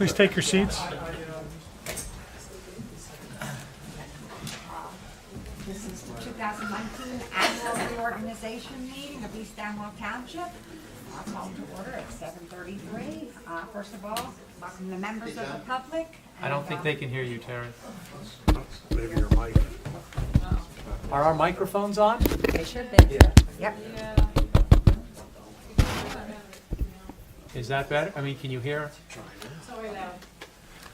Please take your seats. This is the 2019 Annual Reorganization Meeting of East Amwell Township. Call to order at 7:33. First of all, welcome the members of the public. I don't think they can hear you, Terry. Maybe your mic. Are our microphones on? They should be. Yep. Is that better? I mean, can you hear?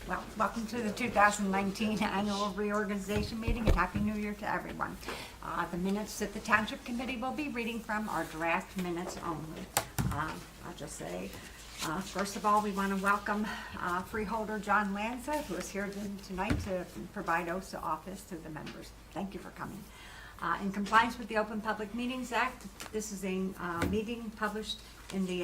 Well, welcome to the 2019 Annual Reorganization Meeting, and Happy New Year to everyone. The minutes that the Township Committee will be reading from are draft minutes only. I'll just say, first of all, we want to welcome freeholder John Lanza, who is here tonight to provide oaths of office to the members. Thank you for coming. In compliance with the Open Public Meetings Act, this is a meeting published in the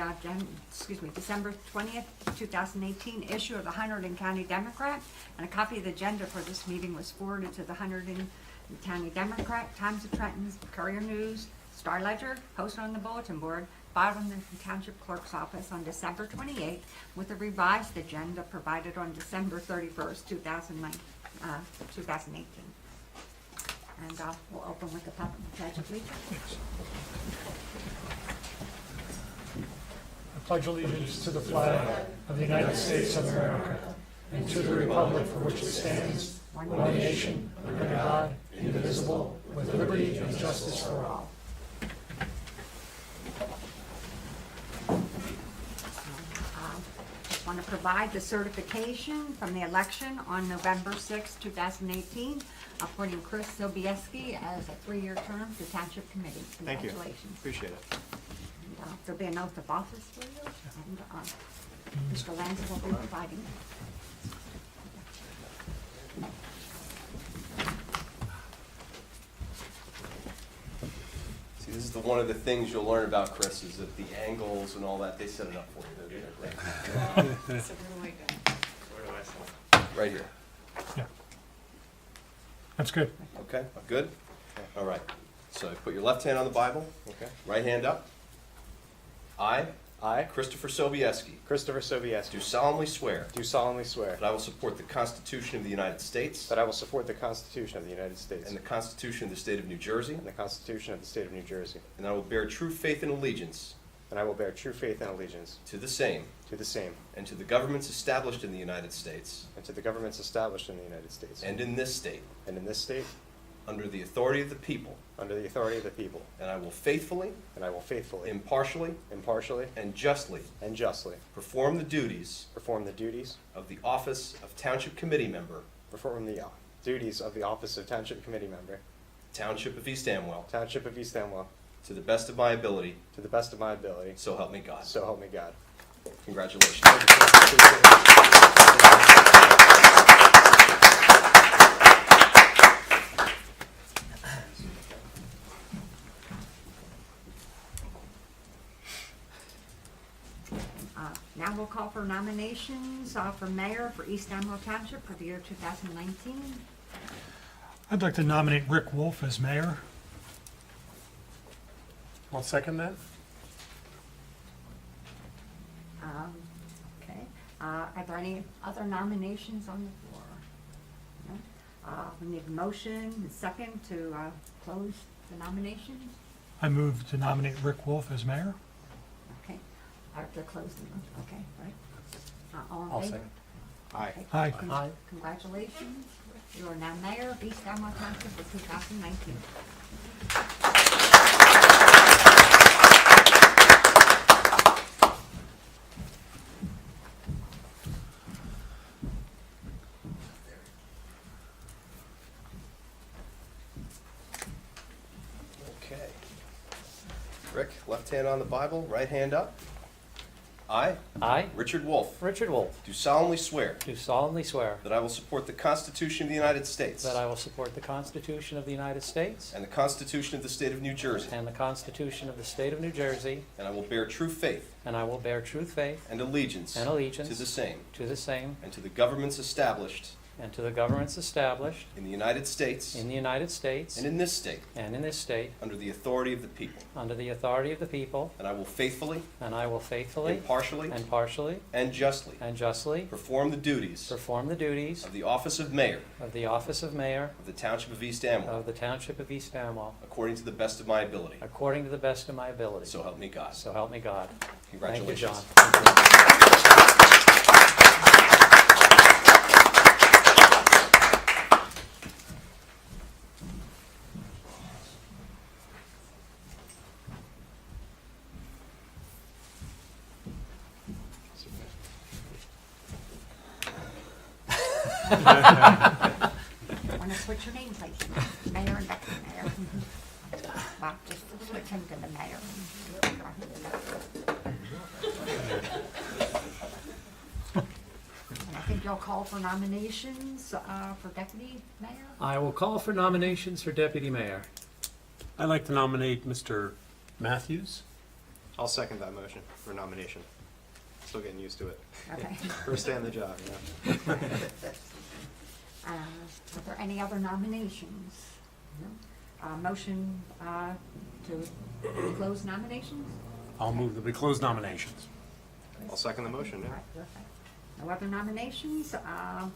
December 20th, 2018 issue of the Hunterdon County Democrat, and a copy of the agenda for this meeting was forwarded to the Hunterdon County Democrat, Times of Trenton, Courier News, Star Ledger, posted on the bulletin board, filed in the Township Clerk's office on December 28th, with a revised agenda provided on December 31st, 2018. And we'll open with the public pledge of allegiance. I pledge allegiance to the flag of the United States of America and to the republic for which it stands, one nation, under God, indivisible, with liberty and justice for all. Just want to provide the certification from the election on November 6, 2018, appointing Chris Sobieski as a 3-year term to Township Committee. Thank you. Congratulations. Appreciate it. And, there'll be an oath of office for you, and Mr. Lanza will be providing it. See, this is one of the things you'll learn about Chris is that the angles and all that, they set it up for you. They're great. Right here. Yeah. That's good. Okay, good? All right. So put your left hand on the Bible. Okay. Right hand up. I, I, Christopher Sobieski, Christopher Sobieski, do solemnly swear do solemnly swear that I will support the Constitution of the United States that I will support the Constitution of the United States and the Constitution of the State of New Jersey, and the Constitution of the State of New Jersey, and I will bear true faith and allegiance and I will bear true faith and allegiance to the same to the same and to the governments established in the United States and to the governments established in the United States and in this state and in this state under the authority of the people, under the authority of the people, and I will faithfully, and I will faithfully, impartially, impartially, and justly and justly perform the duties perform the duties of the office of Township Committee Member, perform the duties of the office of Township Committee Member, Township of East Amwell, Township of East Amwell, to the best of my ability, to the best of my ability, so help me God. so help me God. Congratulations. Now we'll call for nominations for mayor for East Amwell Township for the year 2019. I'd like to nominate Rick Wolf as mayor. I'll second that. Okay. Are there any other nominations on the floor? No? We need a motion, a second to close the nominations. I move to nominate Rick Wolf as mayor. Okay. To close them. Okay, right. All in I'll favor? second. Aye. Okay. Aye. Aye. Congratulations. You are now mayor of East Amwell Township for 2019. Okay. Rick, left hand on the Bible, right hand up. I, I, Richard Wolf, Richard Wolf, do solemnly swear do solemnly swear that I will support the Constitution of the United States that I will support the Constitution of the United States and the Constitution of the State of New Jersey, and the Constitution of the State of New Jersey, and I will bear true faith and I will bear true faith and allegiance and allegiance to the same to the same and to the governments established and to the governments established in the United States in the United States and in this state and in this state under the authority of the people. under the authority of the people, And I will faithfully, and I will faithfully, impartially, impartially, and justly and justly perform the duties perform the duties of the office of mayor of the office of mayor of the Township of East Amwell of the Township of East Amwell according to the best of my ability. according to the best of my ability. So help me God. So help me God. Congratulations. Thank you, John. Want to switch your name, please? Mayor and deputy mayor. Well, just switch him to the mayor. And I think you'll call for nominations for deputy mayor. I will call for nominations for deputy mayor. I'd like to nominate Mr. Matthews. I'll second that motion for nomination. Still getting used to it. Okay. First day on the job, you know. Are there any other nominations? No? Motion to close nominations? I'll move that we close nominations. I'll second the motion, All yeah. right, perfect. No other nominations? Mr.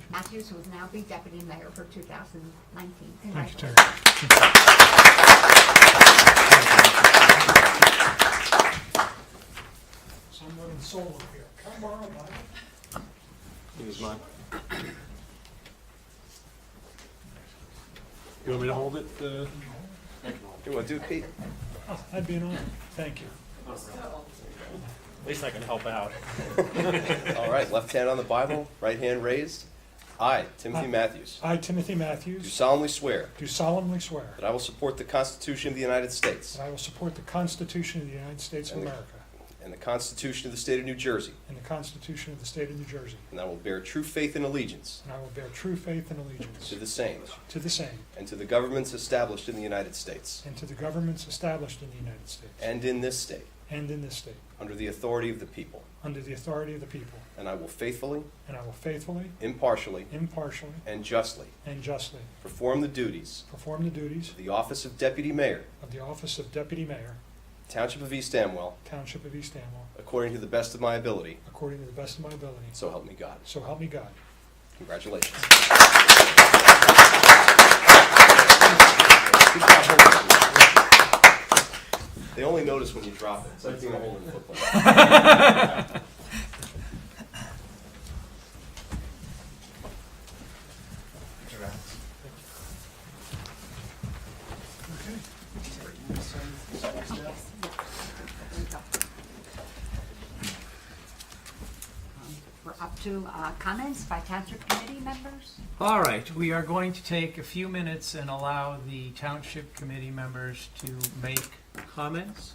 Matthews will now be deputy mayor for 2019. Thank you, Terry. Someone in solo here. Come on, buddy. Use mine. You want me to hold it? You want to do it, Pete? Oh, that'd be an honor. Thank you. At least I can help out. All right, left hand on the Bible, right hand raised. I, Timothy Matthews, I, Timothy do Matthews, solemnly swear do solemnly swear that I will support the Constitution of the United States that I will support the Constitution of the United States of And the- America and the Constitution of the State of New Jersey, and the Constitution of the State of New Jersey, and I will bear true faith and allegiance and I will bear true faith and allegiance to the same to the same and to the governments established in the United States and to the governments established in the United States and in this state and in this state, under the authority of the people. under the authority of the people, And I will faithfully, and I will faithfully, impartially, impartially, and justly and justly perform the duties perform the duties of the office of Deputy Mayor, of the office of Deputy Mayor, Township of East Amwell, Township of East Amwell, according to the best of my ability. according to the best of my ability. So help me God. So help me God. Congratulations. Good job holding it. They only notice when you drop it. It's like being a hole in the football. We're up to comments by township committee members. All right, we are going to take a few minutes and allow the township committee members to make comments.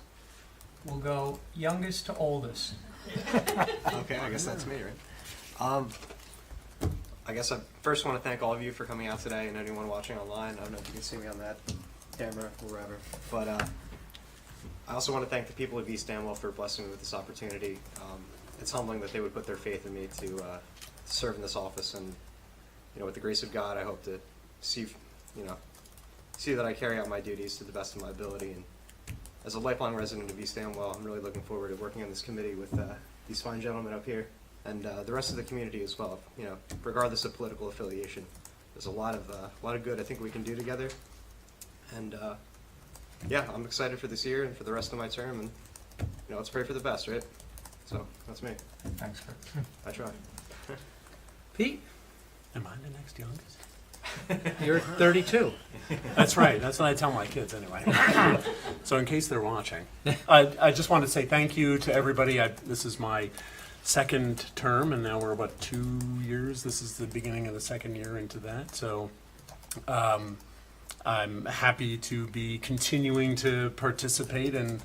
We'll go youngest to oldest. Okay, I guess that's me, right? I guess I first want to thank all of you for coming out today and anyone watching online. I don't know if you can see me on that camera or wherever. But I also want to thank the people of East Amwell for blessing me with this opportunity. It's humbling that they would put their faith in me to serve in this office, and with the grace of God, I hope to see that I carry out my duties to the best of my ability. And as a lifelong resident of East Amwell, I'm really looking forward to working on this committee with these fine gentlemen up here and the rest of the community as well. Regardless of political affiliation, there's a lot of good I think we can do together. And yeah, I'm excited for this year and for the rest of my term. And let's pray for the best, right? So that's me. Thanks, Chris. I try. Pete, Am I the next youngest? you're 32. That's right. That's what I tell my kids anyway. So in case they're watching, I just want to say thank you to everybody. This is my second term, and now we're, 2 years? This is the beginning of the second year into that. So I'm happy to be continuing to participate in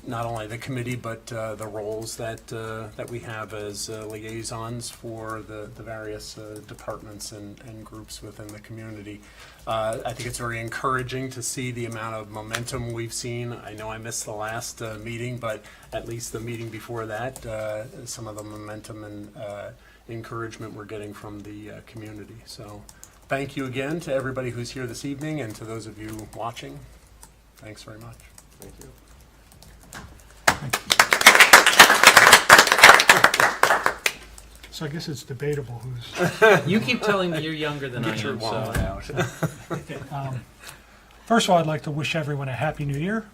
not only the committee, but the roles that we have as liaisons for the various departments and groups within the community. I think it's very encouraging to see the amount of momentum we've seen. I know I missed the last meeting, but at least the meeting before that, some of the momentum encouragement we're getting from the community. So thank you again to everybody who's here this evening and to those of you watching. Thanks very much. Thank you. So I guess it's debatable who's. You keep telling me you're younger than I Get your am, wallet so. out. First of all, I'd like to wish everyone a happy new year,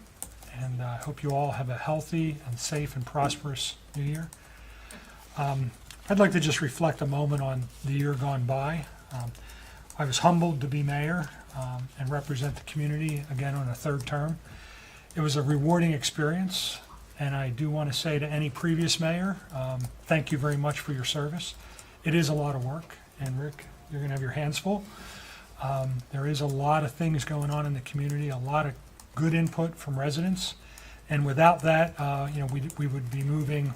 and I hope you all have a healthy and safe and prosperous new year. I'd like to just reflect a moment on the year gone by. I was humbled to be mayor and represent the community again on a third term. It was a rewarding experience, and I do want to say to any previous mayor, thank you very much for your service. It is a lot of work, and Rick, you're going to have your hands full. There is a lot of things going on in the community, a lot of good input from residents, and without that, we would be moving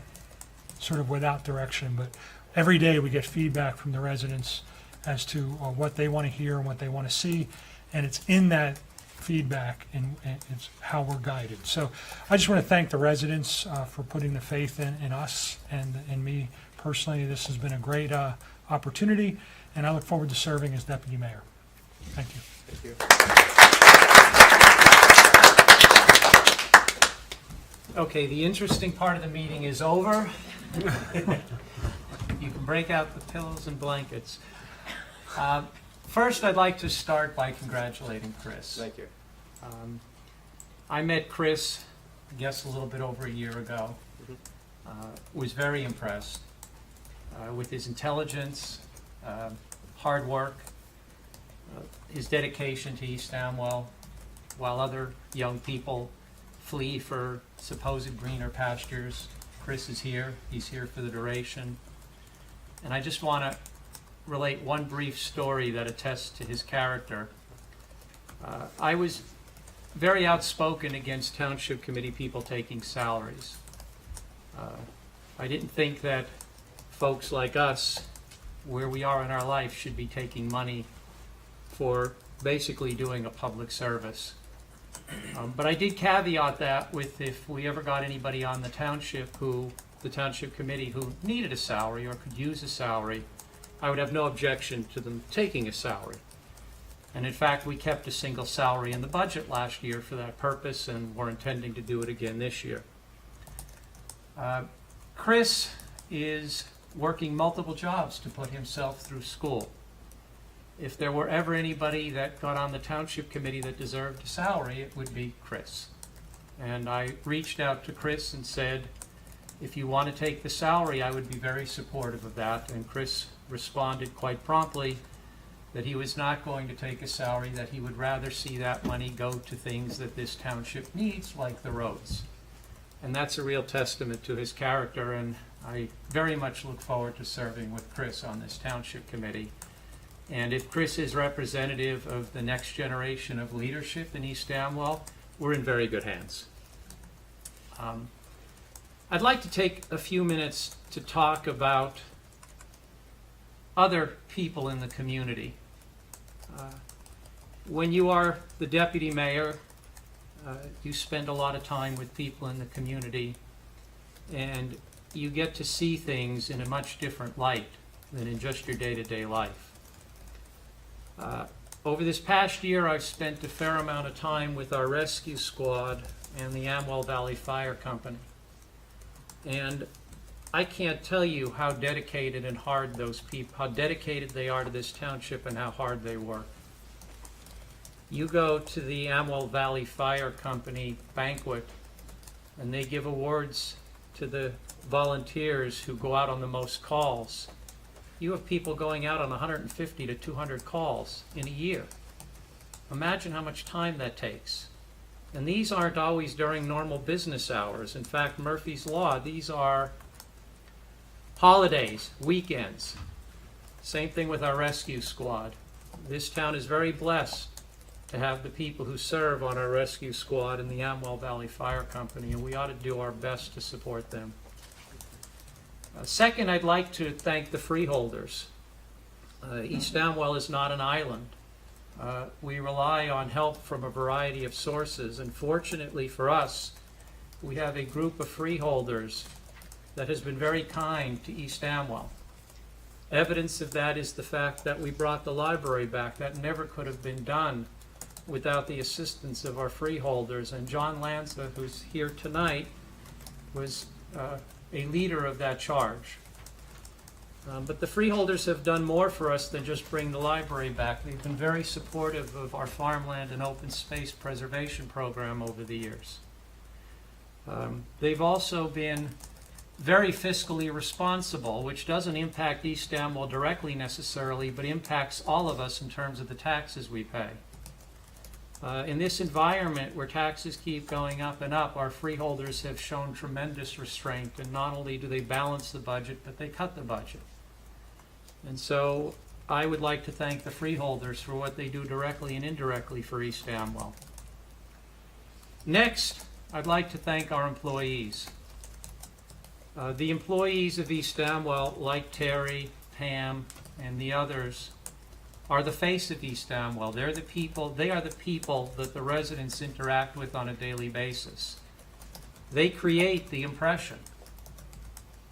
sort of without direction. But every day we get feedback from the residents as to what they want to hear and what they want to see, and it's in that feedback and it's how we're guided. So I just want to thank the residents for putting the faith in us and in me personally. This has been a great opportunity, and I look forward to serving as deputy mayor. Thank you. Thank you. Okay, the interesting part of the meeting is over. You can break out the pillows and blankets. First, I'd like to start by congratulating Chris. Thank you. I met Chris, I guess, a little bit over a year ago. Was very impressed with his intelligence, hard work, his dedication to East Amwell, while other young people flee for supposed greener pastures. Chris is here. He's here for the duration. And I just want to relate one brief story that attests to his character. I was very outspoken against township committee people taking salaries. I didn't think that folks like us, where we are in our life, should be taking money for basically doing a public service. But I did caveat that with if we ever got anybody on the township committee who needed a salary or could use a salary, I would have no objection to them taking a salary. And in fact, we kept a single salary in the budget last year for that purpose, and we're intending to do it again this year. Chris is working multiple jobs to put himself through school. If there were ever anybody that got on the township committee that deserved a salary, it would be Chris. And I reached out to Chris and said, if you want to take the salary, I would be very supportive of that. And Chris responded quite promptly that he was not going to take a salary, that he would rather see that money go to things that this township needs, like the roads. And that's a real testament to his character, and I very much look forward to serving with Chris on this township committee. And if Chris is representative of the next generation of leadership in East Amwell, we're in very good hands. I'd like to take a few minutes to talk about other people in the community. When you are the deputy mayor, you spend a lot of time with people in the community, and you get to see things in a much different light than in just your day-to-day life. Over this past year, I've spent a fair amount of time with our rescue squad and the Amwell Valley Fire Company. And I can't tell you how dedicated and hard those people, how dedicated they are to this township and how hard they work. You go to the Amwell Valley Fire Company banquet, and they give awards to the volunteers who go out on the most calls. You have people going out on 150 to 200 calls in a year. Imagine how much time that takes. And these aren't always during normal business hours. In fact, Murphy's Law, these are holidays, weekends. Same thing with our rescue squad. This town is very blessed to have the people who serve on our rescue squad in the Amwell Valley Fire Company, and we ought to do our best to support them. Second, I'd like to thank the freeholders. East Amwell is not an island. We rely on help from a variety of sources, and fortunately for us, we have a group of freeholders that has been very kind to East Amwell. Evidence of that is the fact that we brought the library back. That never could have been done without the assistance of our freeholders. And John Lanza, who's here tonight, was a leader of that charge. But the freeholders have done more for us than just bring the library back. They've been very supportive of our farmland and open space preservation program over the years. They've also been very fiscally responsible, which doesn't impact East Amwell directly necessarily, but impacts all of us in terms of the taxes we pay. In this environment where taxes keep going up and up, our freeholders have shown tremendous restraint, and not only do they balance the budget, but they cut the budget. And so I would like to thank the freeholders for what they do directly and indirectly for East Amwell. Next, I'd like to thank our employees. The employees of East Amwell, like Terry, Pam, and the others, are the face of East Amwell. They are the people that the residents interact with on a daily basis. They create the impression,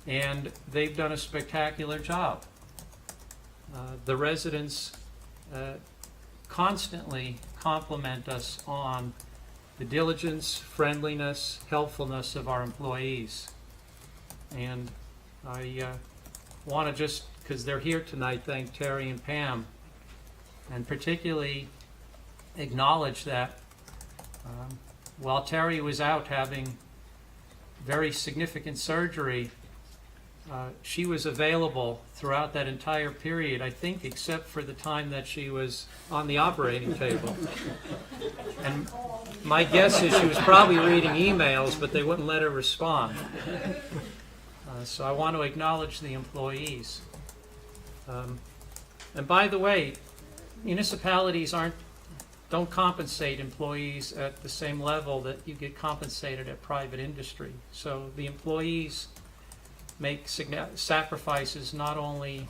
and they've done a spectacular job. The residents constantly compliment us on the diligence, friendliness, helpfulness of our employees. And I want to just, because they're here tonight, thank Terry and Pam, and particularly acknowledge that while Terry was out having very significant surgery, she was available throughout that entire period, I think, except for the time that she was on the operating table. And my guess is she was probably reading emails, but they wouldn't let her respond. So I want to acknowledge the employees. And by the way, municipalities don't compensate employees at the same level that you get compensated at private industry. So the employees make sacrifices not only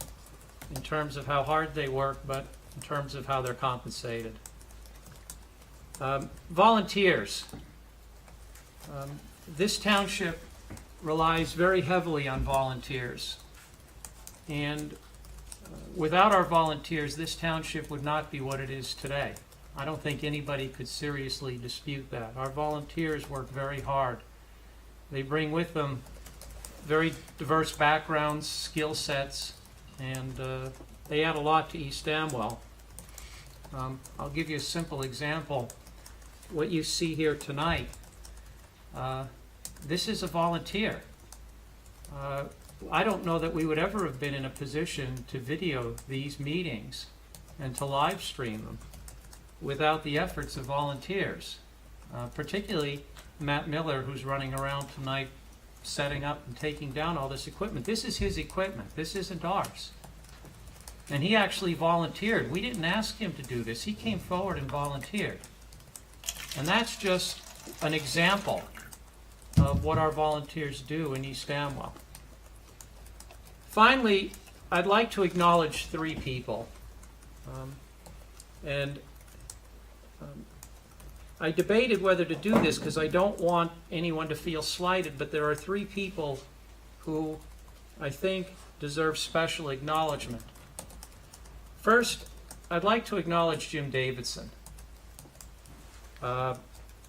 in terms of how hard they work, but in terms of how they're compensated. Volunteers. This township relies very heavily on volunteers. And without our volunteers, this township would not be what it is today. I don't think anybody could seriously dispute that. Our volunteers work very hard. They bring with them very diverse backgrounds, skill sets, and they add a lot to East Amwell. I'll give you a simple example. What you see here tonight, this is a volunteer. I don't know that we would ever have been in a position to video these meetings and to live stream them without the efforts of volunteers, particularly Matt Miller, who's running around tonight setting up and taking down all this equipment. This is his equipment. This isn't ours. And he actually volunteered. We didn't ask him to do this. He came forward and volunteered. And that's just an example of what our volunteers do in East Amwell. Finally, I'd like to acknowledge three people. I debated whether to do this because I don't want anyone to feel slighted, but there are three people who I think deserve special acknowledgement. First, I'd like to acknowledge Jim Davidson.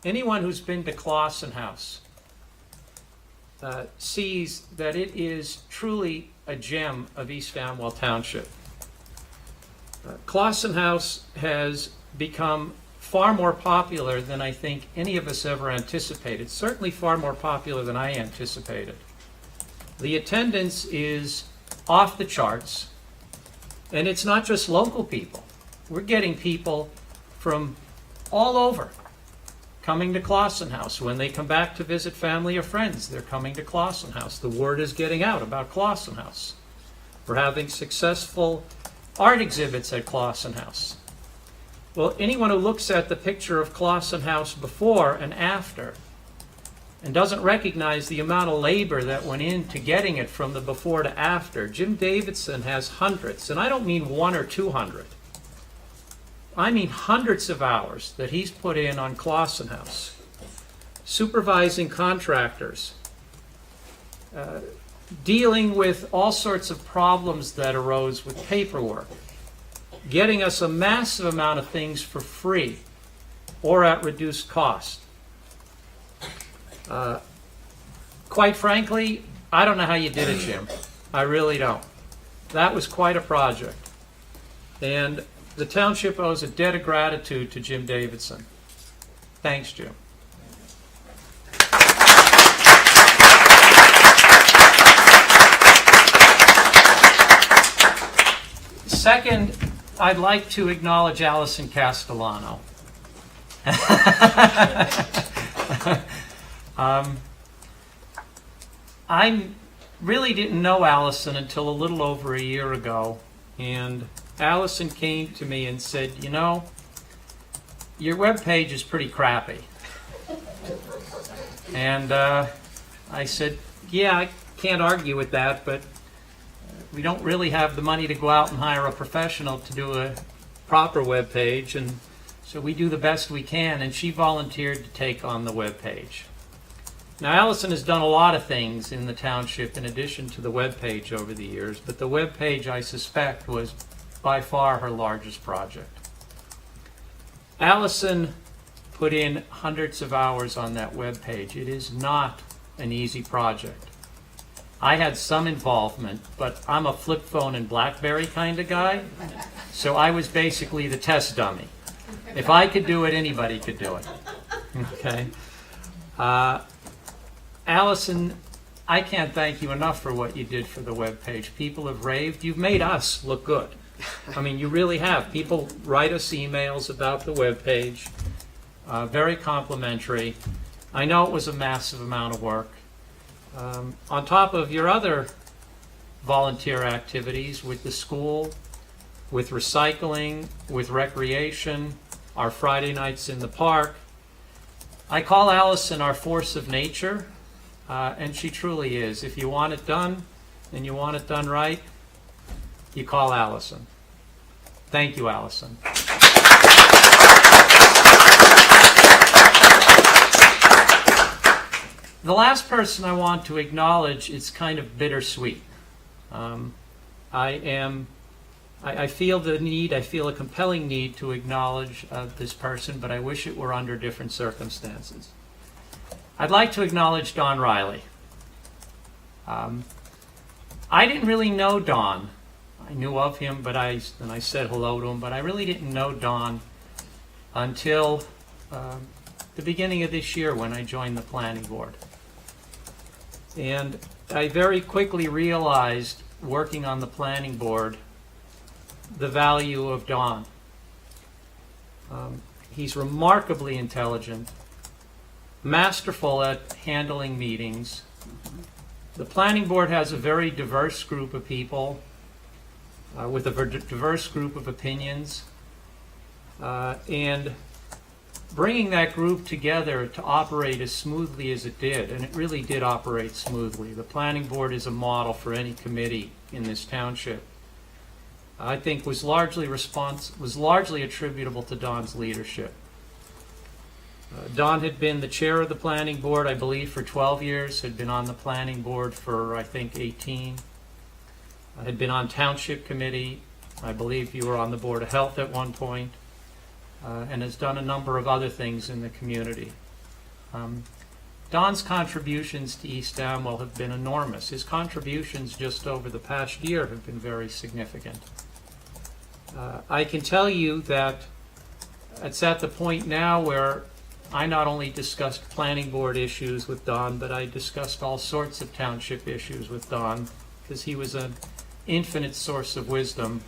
Anyone who's been to Clausen House sees that it is truly a gem of East Amwell Township. Clausen House has become far more popular than I think any of us ever anticipated, certainly far more popular than I anticipated. The attendance is off the charts, and it's not just local people. We're getting people from all over coming to Clausen House. When they come back to visit family or friends, they're coming to Clausen House. The word is getting out about Clausen House. We're having successful art exhibits at Clausen House. Well, anyone who looks at the picture of Clausen House before and after and doesn't recognize the amount of labor that went into getting it from the before to after, Jim Davidson has hundreds, and I don't mean 100 or 200. I mean hundreds of hours that he's put in on Clausen House, supervising contractors, dealing with all sorts of problems that arose with paperwork, getting us a massive amount of things for free or at reduced cost. Quite frankly, I don't know how you did it, Jim. I really don't. That was quite a project. And the township owes a debt of gratitude to Jim Davidson. Thanks, Jim. Second, I'd like to acknowledge Allison Castellano. I really didn't know Allison until a little over a year ago, and Allison came to me and said, you know, your webpage is pretty crappy. And I said, yeah, I can't argue with that, but we don't really have the money to go out and hire a professional to do a proper webpage, and so we do the best we can, and she volunteered to take on the webpage. Now, Allison has done a lot of things in the township in addition to the webpage over the years, but the webpage, I suspect, was by far her largest project. Allison put in hundreds of hours on that webpage. It is not an easy project. I had some involvement, but I'm a flip phone and BlackBerry kind of guy, so I was basically the test dummy. If I could do it, anybody could do it. Okay. Allison, I can't thank you enough for what you did for the webpage. People have raved. You've made us look good. I mean, you really have. People write us emails about the webpage, very complimentary. I know it was a massive amount of work. On top of your other volunteer activities with the school, with recycling, with recreation, our Friday nights in the park, I call Allison our force of nature, and she truly is. If you want it done, and you want it done right, you call Allison. Thank you, Allison. The last person I want to acknowledge is kind of bittersweet. I feel the need, I feel a compelling need to acknowledge this person, but I wish it were under different circumstances. I'd like to acknowledge Don Riley. I didn't really know Don. I knew of him, but I said hello to him, but I really didn't know Don until the beginning of this year when I joined the planning board. And I very quickly realized, working on the planning board, the value of Don. He's remarkably intelligent, masterful at handling meetings. The planning board has a very diverse group of people with a diverse group of opinions, and bringing that group together to operate as smoothly as it did, and it really did operate smoothly. The planning board is a model for any committee in this township. I think was largely attributable to Don's leadership. Don had been the chair of the planning board, I believe, for 12 years, had been on the planning board for, I think, 18. Had been on township committee. I believe you were on the Board of Health at one point. And has done a number of other things in the community. Don's contributions to East Amwell have been enormous. His contributions just over the past year have been very significant. I can tell you that it's at the point now where I not only discussed planning board issues with Don, but I discussed all sorts of township issues with Don, because he was an infinite source of wisdom.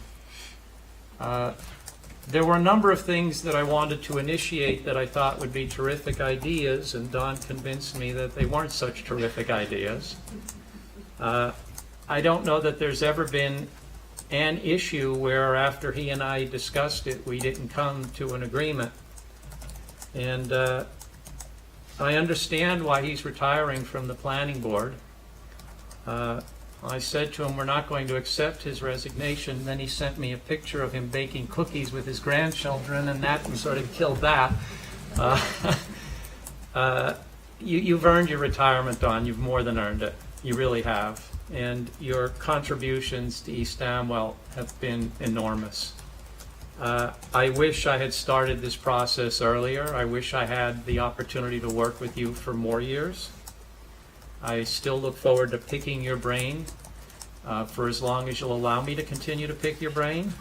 There were a number of things that I wanted to initiate that I thought would be terrific ideas, and Don convinced me that they weren't such terrific ideas. I don't know that there's ever been an issue where after he and I discussed it, we didn't come to an agreement. And I understand why he's retiring from the planning board. I said to him, we're not going to accept his resignation. Then he sent me a picture of him baking cookies with his grandchildren, and that sort of killed that. You've earned your retirement, Don. You've more than earned it. You really have. and your contributions to East Amwell have been enormous. I wish I had started this process earlier. I wish I had the opportunity to work with you for more years. I still look forward to picking your brain for as long as you'll allow me to continue to pick your brain.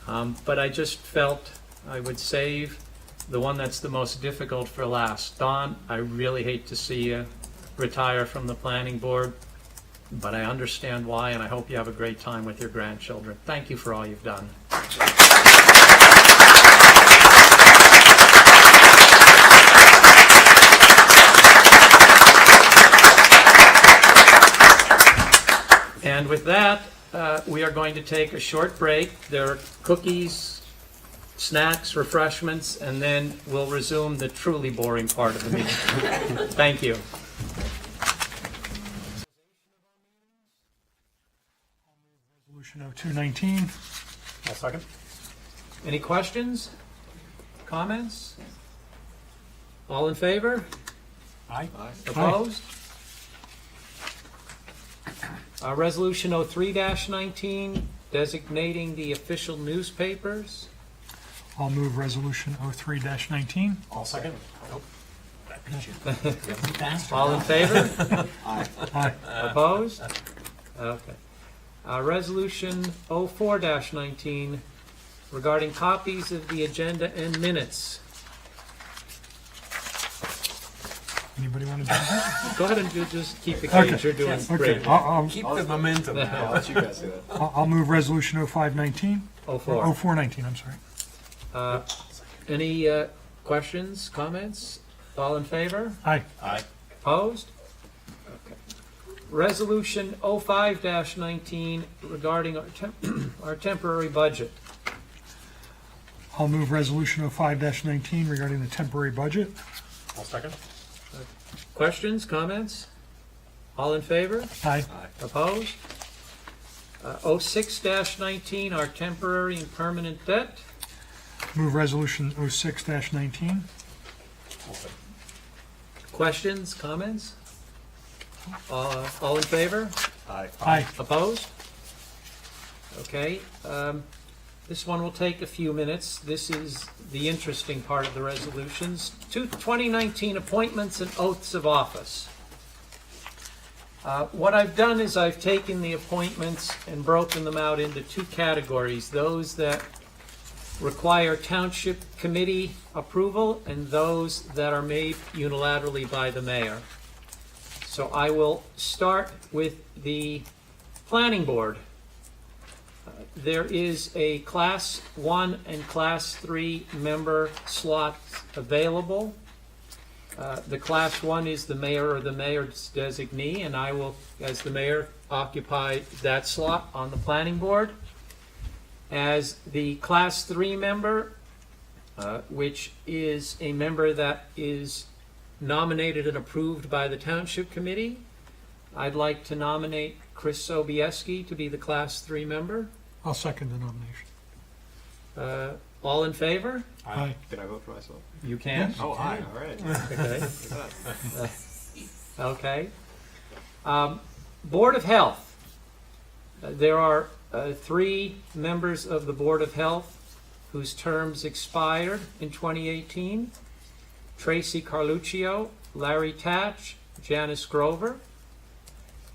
But I just felt I would save the one that's the most difficult for last. Don, I really hate to see you retire from the planning board, but I understand why, and I hope you have a great time with your grandchildren. Thank you for all you've done. And with that, we are going to take a short break. There are cookies, snacks, refreshments, and then we'll resume the truly boring part of the meeting. Thank you. Resolution 0219. I'll second. Any questions? Comments? All in favor? Aye. Opposed? Resolution 03-19, designating the official newspapers. I'll move Resolution 03-19. I'll second. Nope. All in favor? Aye. Opposed? Okay. Resolution 04-19, regarding copies of the agenda and minutes. Anybody want to do that? Go ahead and just keep the case. Okay. You're doing Okay, great. Keep the momentum. I'll let you guys do that. I'll move Resolution 0519. 04. 0419, I'm sorry. Any questions, comments? All in favor? Aye. Aye. Opposed? Okay. Resolution 05-19, regarding our temporary budget. I'll move Resolution 05-19 regarding the temporary budget. I'll second. Questions, comments? All in favor? Aye. Opposed? 06-19, our temporary and permanent debt. Move Resolution 06-19. I'll second. Questions, comments? All in favor? Aye. Aye. Opposed? Okay, this one will take a few minutes. This is the interesting part of the resolutions. 2019 appointments and oaths of office. What I've done is I've taken the appointments and broken them out into two categories: those that require township committee approval and those that are made unilaterally by the mayor. So I will start with the planning board. There is a Class 1 and Class 3 member slot available. The Class 1 is the mayor or the mayor's designee, and I will, as the mayor, occupy that slot on the planning board. As the Class 3 member, which is a member that is nominated and approved by the Township Committee, I'd like to nominate Chris Sobieski to be the Class 3 member. I'll second the nomination. All in favor? Aye. Did I vote for myself? You can. Oh, aye. All right. Okay. Look at that. Okay. Board of Health. There are 3 members of the Board of Health whose terms expired in 2018. Tracy Carluccio, Larry Tatch, Janice Grover.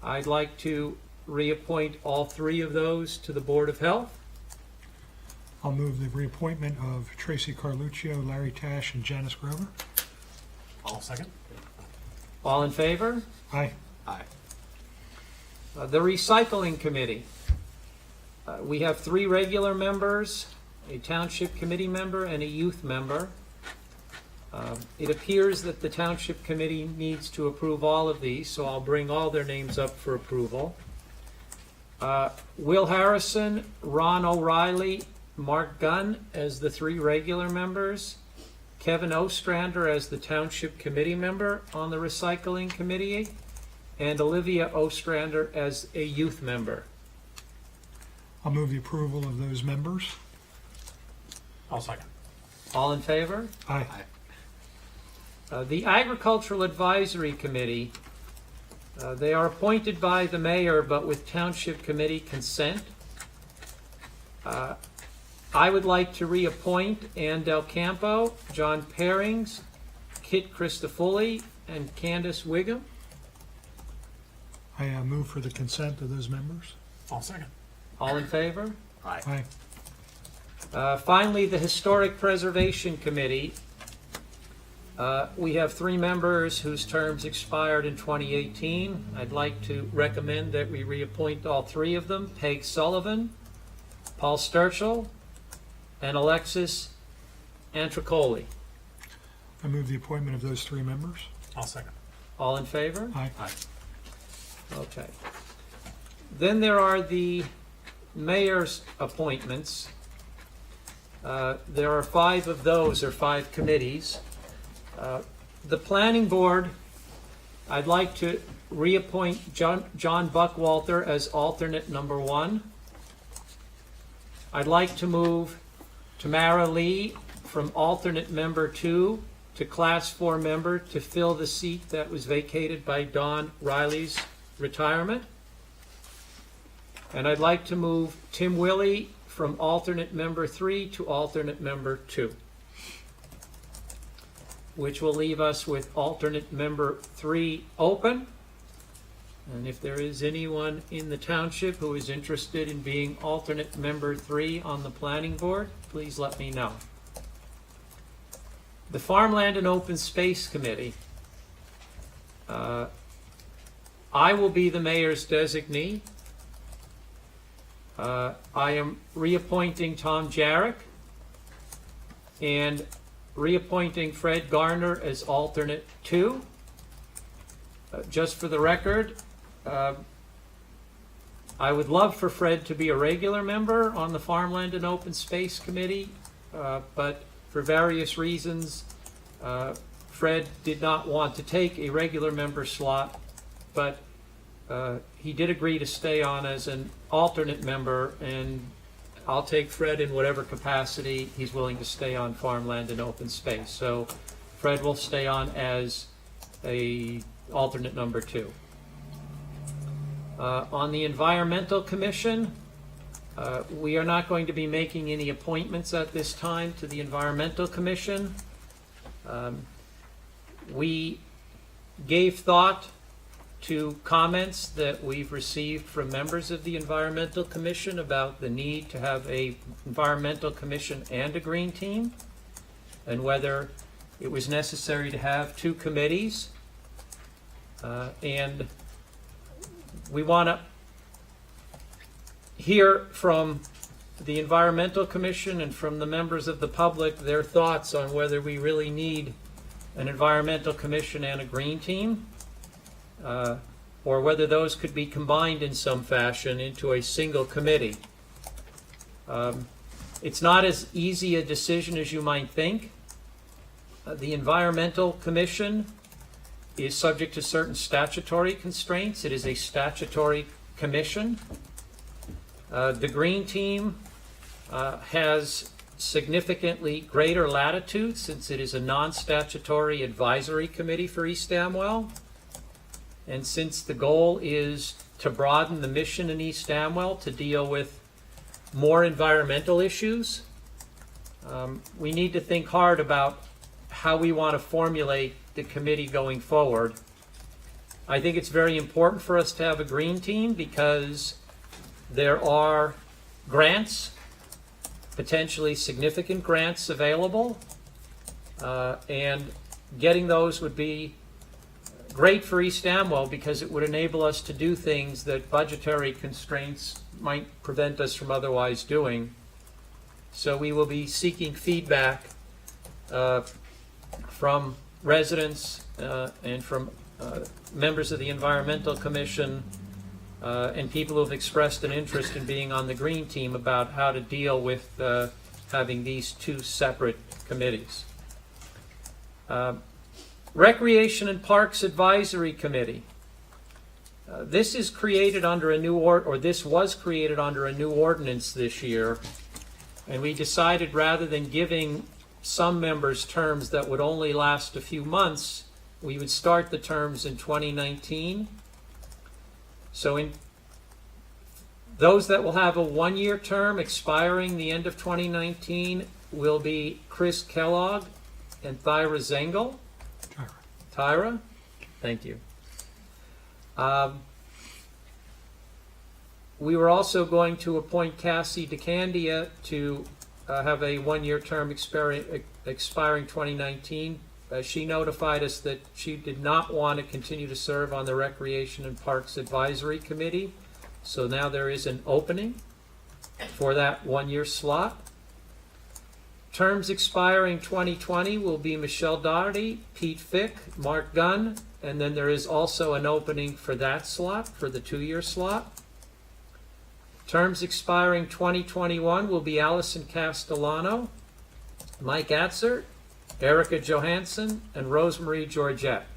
I'd like to reappoint all 3 of those to the Board of Health. I'll move the reappointment of Tracy Carluccio, Larry Tash, and Janice Grover. I'll second. All in favor? Aye. Aye. The Recycling Committee. We have 3 regular members, a Township Committee member, and a youth member. It appears that the Township Committee needs to approve all of these, so I'll bring all their names up for approval. Will Harrison, Ron O'Reilly, Mark Gunn as the 3 regular members, Kevin Ostrander as the Township Committee member on the Recycling Committee, and Olivia Ostrander as a youth member. I'll move the approval of those members. I'll second. All in favor? Aye. The Agricultural Advisory Committee, They are appointed by the mayor, but with township committee consent. I would like to reappoint Ann Del Campo, John Parings, Kit Christofoli, and Candace Wiggum. I move for the consent of those members. I'll second. All in favor? Aye. Finally, the Historic Preservation Committee. We have 3 members whose terms expired in 2018. I'd like to recommend that we reappoint all 3 of them: Peg Sullivan, Paul Sturchel, and Alexis Antricoli. I move the appointment of those 3 members. I'll second. All in favor? Aye. Okay. Then there are the mayor's appointments. There are 5 of those, or 5 committees. The planning board, I'd like to reappoint John Buckwalter as alternate number 1. I'd like to move Tamara Lee from alternate member 2 to class 4 member to fill the seat that was vacated by Don Riley's retirement. And I'd like to move Tim Willey from alternate member 3 to alternate member 2, which will leave us with alternate member 3 open. And if there is anyone in the township who is interested in being alternate member 3 on the planning board, please let me know. The Farmland and Open Space Committee. I will be the mayor's designee. I am reappointing Tom Jarrett and reappointing Fred Garner as alternate 2. Just for the record, I would love for Fred to be a regular member on the Farmland and Open Space Committee, but for various reasons, Fred did not want to take a regular member slot, but he did agree to stay on as an alternate member, and I'll take Fred in whatever capacity he's willing to stay on Farmland and Open Space. So Fred will stay on as a alternate number 2. On the Environmental Commission, we are not going to be making any appointments at this time to the Environmental Commission. We gave thought to comments that we've received from members of the Environmental Commission about the need to have a Environmental Commission and a Green Team, and whether it was necessary to have 2 committees. And we want to hear from the Environmental Commission and from the members of the public their thoughts on whether we really need an Environmental Commission and a Green Team, or whether those could be combined in some fashion into a single committee. It's not as easy a decision as you might think. The Environmental Commission is subject to certain statutory constraints. It is a statutory commission. The Green Team has significantly greater latitude since it is a non-statutory advisory committee for East Amwell. And since the goal is to broaden the mission in East Amwell to deal with more environmental issues, we need to think hard about how we want to formulate the committee going forward. I think it's very important for us to have a Green Team because there are grants, potentially significant grants available, and getting those would be great for East Amwell because it would enable us to do things that budgetary constraints might prevent us from otherwise doing. So we will be seeking feedback from residents and from members of the Environmental Commission and people who have expressed an interest in being on the Green Team about how to deal with having these 2 separate committees. Recreation and Parks Advisory Committee. This is created under a new this was created under a new ordinance this year, and we decided rather than giving some members terms that would only last a few months, we would start the terms in 2019 So those that will have a one-year term expiring the end of 2019 will be Chris Kellogg and Thyra Zengel. Tyra, thank you. We were also going to appoint Cassie DeCandia to have a one-year term expiring 2019. She notified us that she did not want to continue to serve on the Recreation and Parks Advisory Committee, so now there is an opening for that one-year slot. Terms expiring 2020 will be Michelle Doherty, Pete Fick, Mark Gunn, and then there is also an opening for that slot, for the two-year slot. Terms expiring 2021 will be Allison Castellano, Mike Atzert, Erica Johansson, and Rosemary Georgette.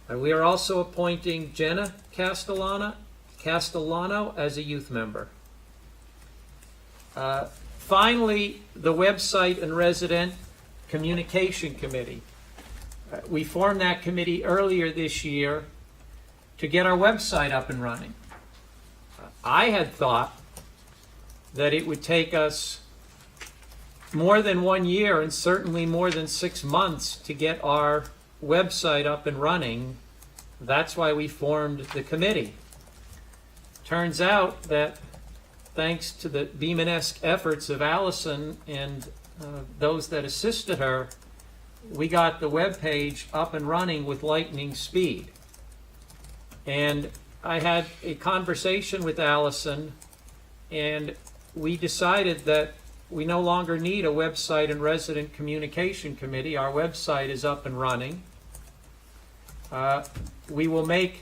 We are also appointing Jenna Castellano as a youth member. Finally, the Website and Resident Communication Committee. We formed that committee earlier this year to get our website up and running. I had thought that it would take us more than 1 year and certainly more than 6 months to get our website up and running. That's why we formed the committee. Turns out that thanks to the Beaman-esque efforts of Allison and those that assisted her, we got the web page up and running with lightning speed. And I had a conversation with Allison, and we decided that we no longer need a Website and Resident Communication Committee. Our website is up and running. We will make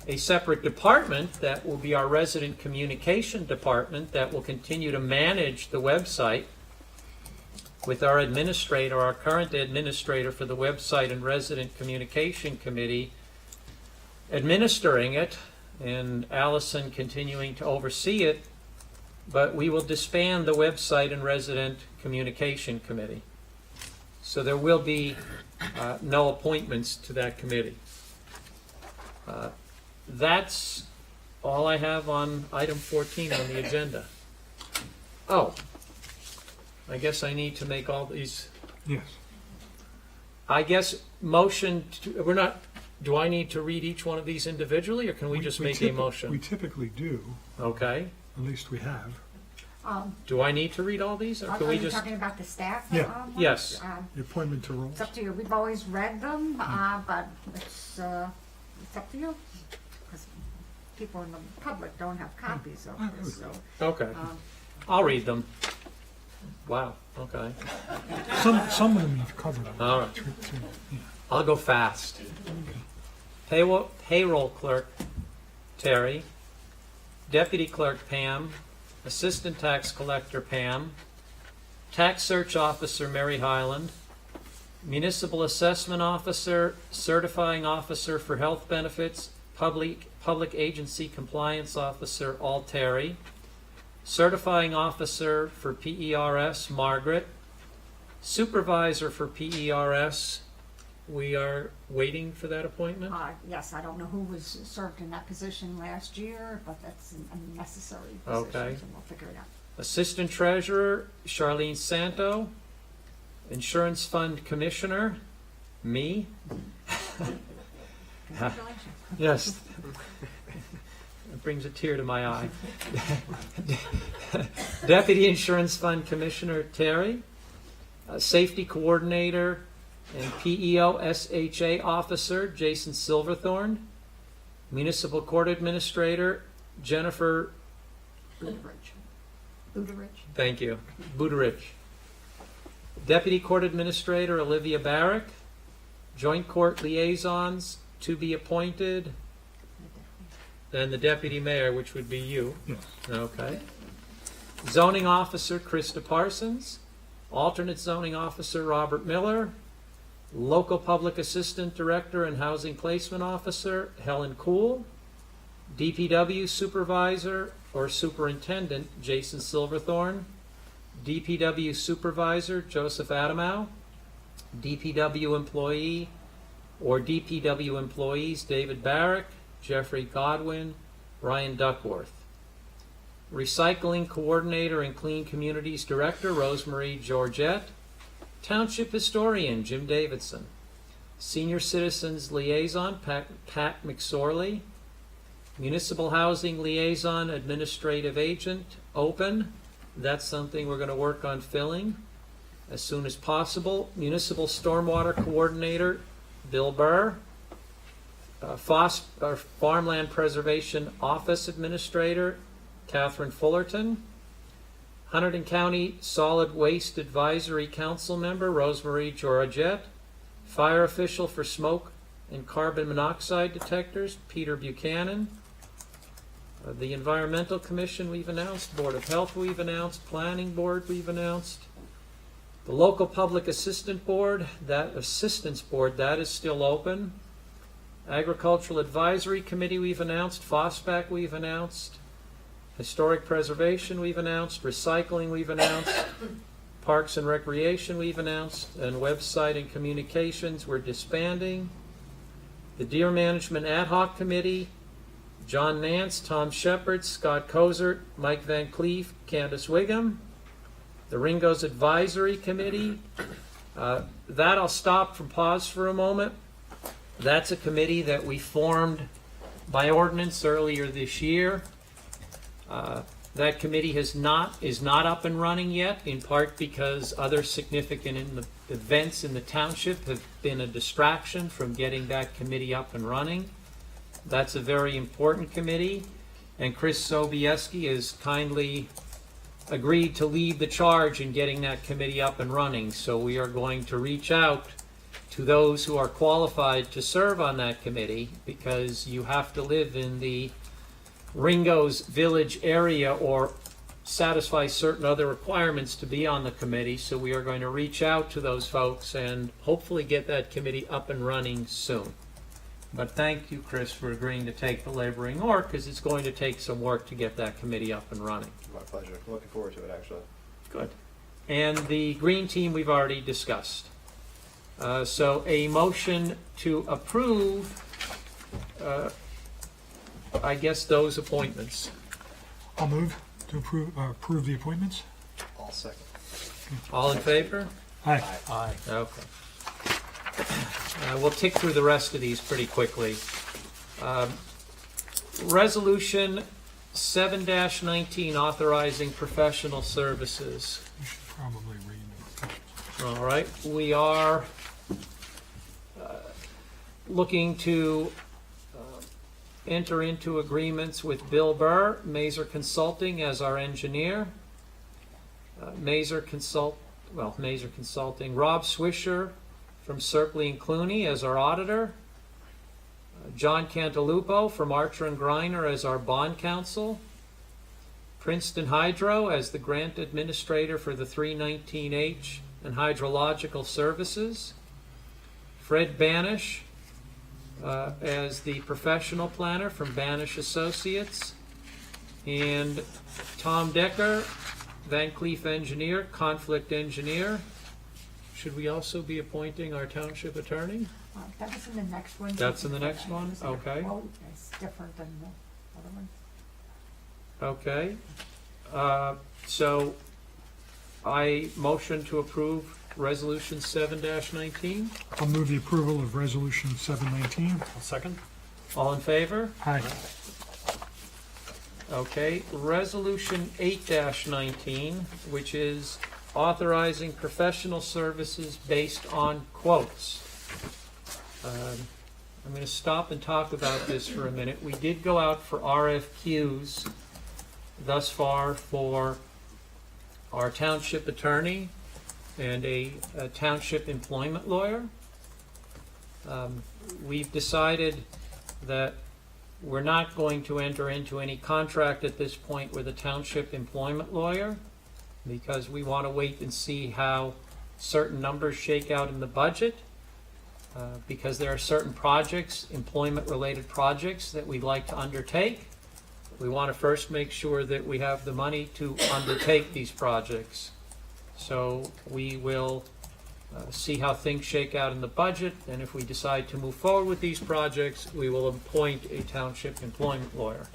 a separate department that will be our Resident Communication Department that will continue to manage the website with our administrator, our current administrator for the Website and Resident Communication Committee, administering it, and Allison continuing to oversee it, but we will disband the Website and Resident Communication Committee. So there will be no appointments to that committee. That's all I have on item 14 on the agenda. Oh, I guess I need to make all these. Yes. I guess motion, we're not, do I need to read each one of these individually, or can we just make a We motion? typically do, Okay. at least we have. Do I need to read all these, or Are can we you just? talking about the staff? Yeah. ones? Yes. The appointment to roles. It's up to you. We've always read them, but it's up to you. 'Cause people in the public don't have copies of this, so. Okay. I'll read them. Wow, okay. Some of them you've covered. All right. Yeah. I'll go fast. Payroll clerk, Terry. Deputy clerk, Pam. Assistant tax collector, Pam. Tax search officer, Mary Highland. Municipal assessment officer, certifying officer for health benefits, public agency compliance officer, all Terry. Certifying officer for PERS, Margaret. Supervisor for PERS, we are waiting for that appointment. Yes, I don't know who was served in that position last year, but that's a necessary position, Okay. so we'll figure it out. Assistant treasurer, Charlene Santo. Insurance fund commissioner, me. Congratulations. Yes. It brings a tear to my eye. Deputy Insurance Fund Commissioner Terry. Safety Coordinator and PEO SHA Officer Jason Silverthorne. Municipal Court Administrator Jennifer, Buderich. thank you, Buderich. Deputy Court Administrator Olivia Barrick. Joint Court Liaisons to be appointed. And the Deputy Mayor, which would be you. Yes. Okay. Zoning Officer Krista Parsons. Alternate Zoning Officer Robert Miller. Local Public Assistant Director and Housing Placement Officer Helen Kuhl. DPW Supervisor or Superintendent Jason Silverthorne. DPW Supervisor Joseph Adamau. DPW Employee or DPW Employees David Barrick. Jeffrey Godwin, Ryan Duckworth. Recycling Coordinator and Clean Communities Director, Rosemarie Georgette. Township Historian, Jim Davidson. Senior Citizens Liaison, Pat McSorley. Municipal Housing Liaison, Administrative Agent, open. That's something we're going to work on filling as soon as possible. Municipal Stormwater Coordinator, Bill Burr. Farmland Preservation Office Administrator, Catherine Fullerton. Hunterdon County Solid Waste Advisory Council Member, Rosemarie Georgette. Fire Official for Smoke and Carbon Monoxide Detectors, Peter Buchanan. The Environmental Commission we've announced, Board of Health we've announced, Planning Board we've announced. The Local Public Assistance Board, that is still open. Agricultural Advisory Committee we've announced, FOSPAC we've announced. Historic Preservation we've announced, Recycling we've announced, Parks and Recreation we've announced, and Website and Communications we're disbanding. The Deer Management Ad Hoc Committee, John Nance, Tom Shepard, Scott Kozert, Mike Van Cleef, Candace Wiggum. The Ringo's Advisory Committee, that I'll stop from pause for a moment. That's a committee that we formed by ordinance earlier this year. That committee is not up and running yet, in part because other significant events in the township have been a distraction from getting that committee up and running. That's a very important committee, and Chris Sobieski has kindly agreed to lead the charge in getting that committee up and running. So we are going to reach out to those who are qualified to serve on that committee, because you have to live in the Ringo's Village area or satisfy certain other requirements to be on the committee. So we are going to reach out to those folks and hopefully get that committee up and running soon. But thank you, Chris, for agreeing to take the laboring oar, because it's going to take some work to get that committee up and running. My pleasure. Looking forward to it, actually. Good. And the green team we've already discussed. So a motion to approve, I guess, those appointments. I'll move to approve the appointments. All second. All in favor? Aye. Aye. Okay. We'll tick through the rest of these pretty quickly. Resolution 7-19, authorizing professional services. You should probably read it. All right, we are looking to enter into agreements with Bill Burr, Mazer Consulting, as our engineer. Mazer Consulting, Rob Swisher from Circley and Clooney as our auditor. John Cantalupo from Archer and Griner as our bond counsel. Princeton Hydro as the grant administrator for the 319H and hydrological services. Fred Banish as the professional planner from Banish Associates. And Tom Decker, Van Cleef engineer, conflict engineer. Should we also be appointing our township attorney? That was in the next one. That's in the next one? Okay. It's different than the other one. Okay. So I motion to approve Resolution 7-19. I'll move the approval of Resolution 719. I'll second. All in favor? Aye. Okay. Resolution 8-19, which is authorizing professional services based on quotes. I'm going to stop and talk about this for a minute. We did go out for RFQs thus far for our township attorney and a township employment lawyer. We've decided that we're not going to enter into any contract at this point with a township employment lawyer, because we want to wait and see how certain numbers shake out in the budget, because there are certain projects, employment-related projects, that we'd like to undertake. We want to first make sure that we have the money to undertake these projects. So we will see how things shake out in the budget, and if we decide to move forward with these projects, we will appoint a township employment lawyer.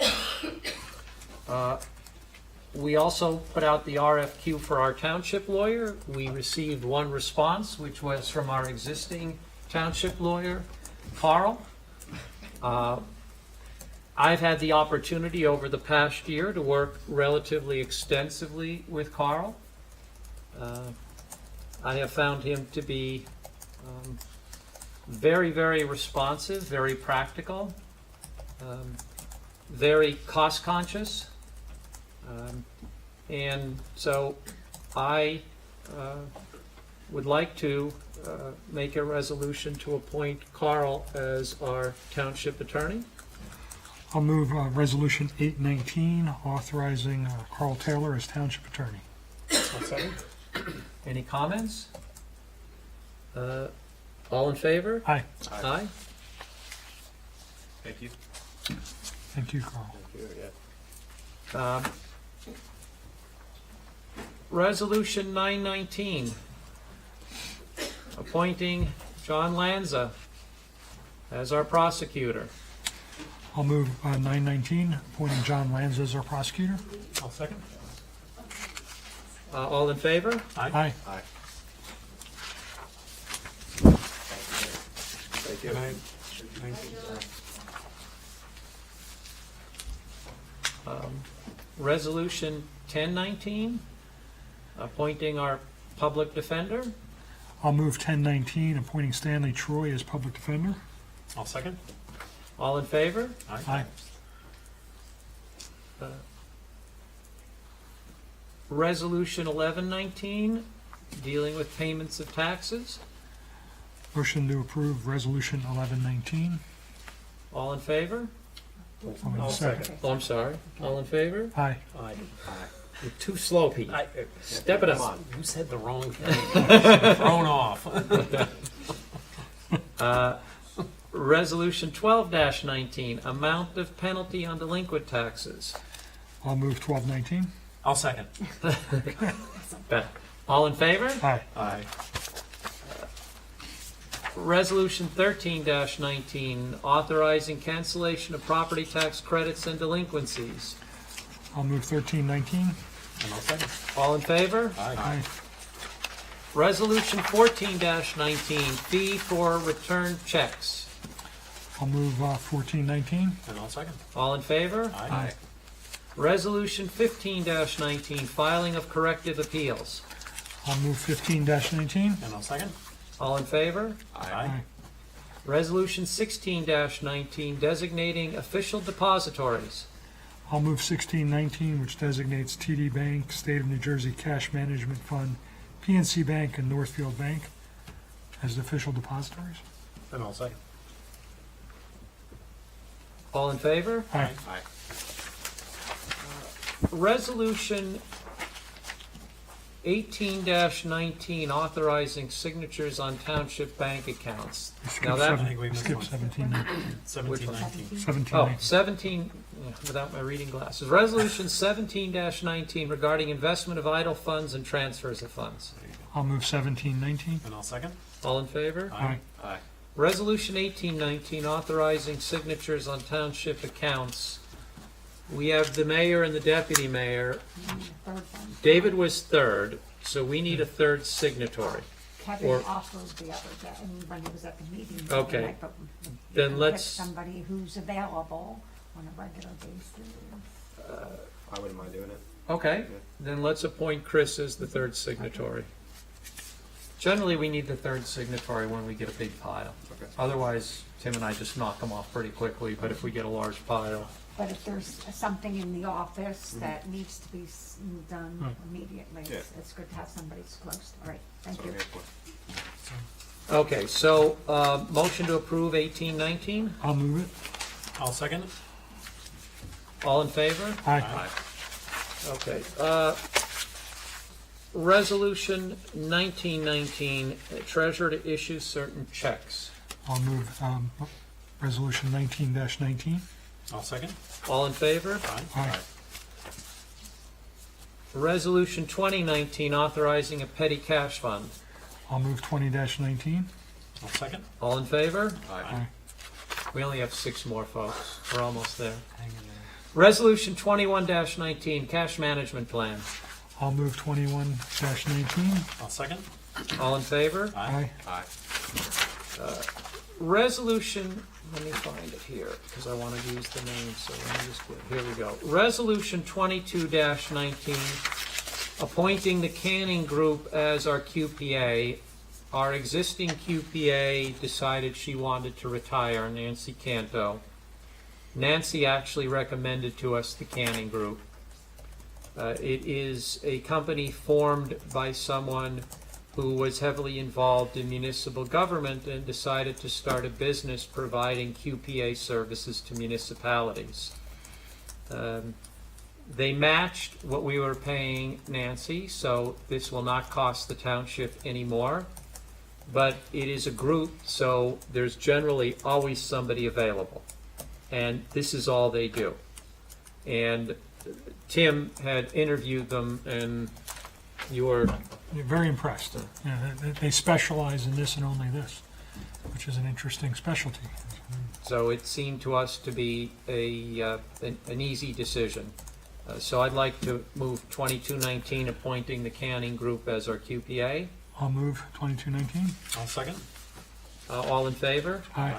We also put out the RFQ for our township lawyer. We received one response, which was from our existing township lawyer, Carl. I've had the opportunity over the past year to work relatively extensively with Carl. I have found him to be very, very responsive, very practical, very cost-conscious. And so I would like to make a resolution to appoint Carl as our township attorney. I'll move Resolution 819, authorizing Carl Taylor as township attorney. Any comments? All in favor? Aye. Aye. Thank you. Thank you, Carl. Thank you, yeah. Resolution 919, appointing John Lanza as our prosecutor. I'll move 919, appointing John Lanza as our prosecutor. I'll second. All in favor? Aye. Aye. Thank you. Resolution 1019, appointing our public defender. I'll move 1019, appointing Stanley Troy as public defender. I'll second. All in favor? Aye. Resolution 1119, dealing with payments of taxes. Motion to approve Resolution 1119. All in favor? I'll second. Oh, I'm sorry. All in favor? Aye. You're too slow, Pete. Step it up. You said the wrong thing. Thrown off. Resolution 12-19, amount of penalty on delinquent taxes. I'll move 1219. I'll second. All in favor? Aye. Aye. Resolution 13-19, authorizing cancellation of property tax credits and delinquencies. I'll move 1319. And I'll second. All in favor? Aye. Resolution 14-19, fee for return checks. I'll move 1419. And I'll second. All in favor? Aye. Resolution 15-19, filing of corrective appeals. I'll move 15-19. And I'll second. All in favor? Aye. Resolution 16-19, designating official depositories. I'll move 1619, which designates TD Bank, State of New Jersey Cash Management Fund, PNC Bank, and Northfield Bank as the official depositories. And I'll second. All in favor? Aye. Aye. Resolution 18-19, authorizing signatures on township bank accounts. Now that, Skip 1719. 1719. 1719. 17, without my reading glasses. Resolution 17-19, regarding investment of idle funds and transfers of funds. I'll move 1719. And I'll second. All in favor? Aye. Aye. Resolution 18-19, authorizing signatures on township accounts. We have the mayor and the deputy mayor. Third one. David was third, so we need a third signatory. Kevin Or- offered the other day, when he was at the meeting. Okay. tonight, but you Then can let's- pick somebody who's available on a regular basis. I wouldn't mind doing it. Okay, then let's appoint Chris as the third signatory. Generally, we need the third signatory when we get a big pile. Okay. Otherwise, Tim and I just knock them off pretty quickly, but if we get a large pile, But if there's something in the office that needs to be done immediately, Yeah. it's good to have somebody that's close. All right, thank That's you. what I'm here for. okay, so, motion to approve 18-19, I'll move it. I'll second. all in favor? Aye. Okay, resolution 1919, treasurer to issue certain checks. I'll move Resolution 19-19. I'll second. All in favor? Aye. Resolution 2019, authorizing a petty cash fund. I'll move 20-19. I'll second. All in favor? Aye. We only have 6 more, folks. We're almost there. Resolution 21-19, cash management plan. I'll move 21-19. I'll second. All in favor? Aye. Resolution, let me find it here, because I want to use the name, so let me just get, here we go. Resolution 22-19, appointing the Canning Group as our QPA. Our existing QPA decided she wanted to retire, Nancy Canto. Nancy actually recommended to us the Canning Group. It is a company formed by someone who was heavily involved in municipal government and decided to start a business providing QPA services to municipalities. They matched what we were paying Nancy, so this will not cost the township anymore. But it is a group, so there's generally always somebody available. And this is all they do. And Tim had interviewed them, and you were... They're very impressed. Yeah, they specialize in this and only this, which is an interesting specialty. So it seemed to us to be an easy decision. So I'd like to move 2219, appointing the Canning Group as our QPA. I'll move 22-19. I'll second. All in favor? Aye.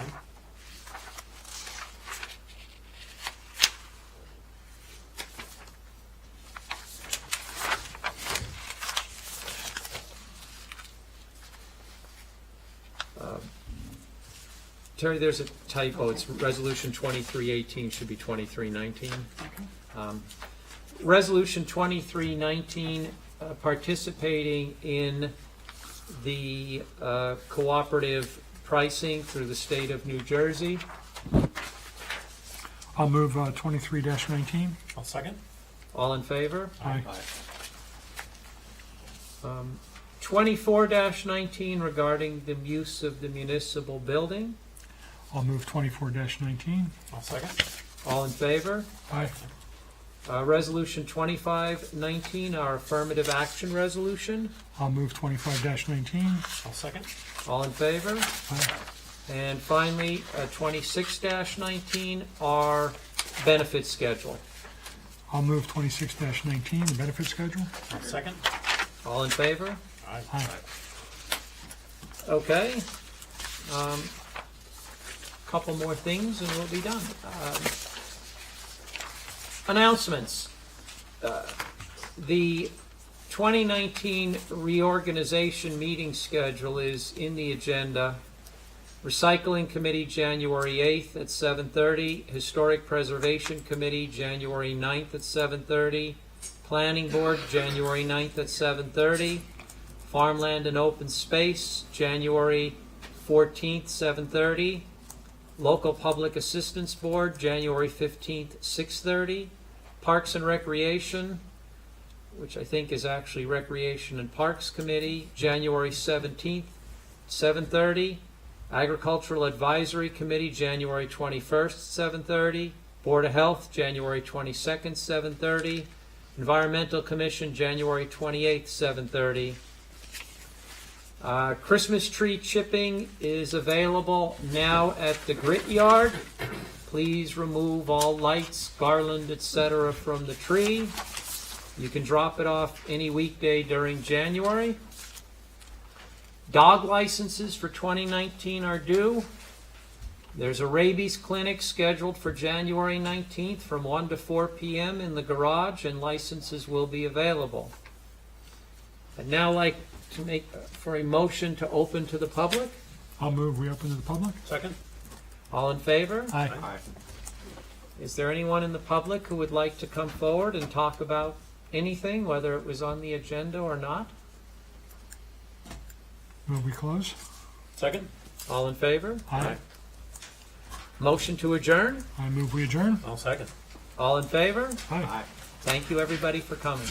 Terry, there's a typo. It's Resolution 2318, should be 2319. Resolution 2319, participating in the cooperative pricing through the state of New Jersey. I'll move 23-19. I'll second. All in favor? Aye. 24-19, regarding the use of the municipal building. I'll move 24-19. I'll second. All in favor? Aye. Resolution 2519, our affirmative action resolution. I'll move 25-19. I'll second. All in favor? Aye. And finally, 26-19, our benefit schedule. I'll move 26-19, the benefit schedule. I'll second. All in favor? Aye. Aye. Okay. Couple more things and we'll be done. Announcements. The 2019 reorganization meeting schedule is in the agenda. Recycling Committee, January 8th at 7:30. Historic Preservation Committee, January 9th at 7:30. Planning Board, January 9th at 7:30. Farmland and Open Space, January 14th, 7:30. Local Public Assistance Board, January 15th, 6:30. Parks and Recreation, which I think is actually Recreation and Parks Committee, January 17th, 7:30. Agricultural Advisory Committee, January 21st, 7:30. Board of Health, January 22nd, 7:30. Environmental Commission, January 28th, 7:30. Christmas tree chipping is available now at the Grit Yard. Please remove all lights, garland, etc. from the tree. You can drop it off any weekday during January. Dog licenses for 2019 are due. There's a rabies clinic scheduled for January 19th from 1 to 4 p.m. in the garage, and licenses will be available. I'd now like to make for a motion to open to the public. I'll move we open to the public. Second. All in favor? Aye. Is there anyone in the public who would like to come forward and talk about anything, whether it was on the agenda or not? Move we close. Second. All in favor? Aye. Motion to adjourn? I move we adjourn. I'll second. All in favor? Aye. Thank you, everybody, for coming.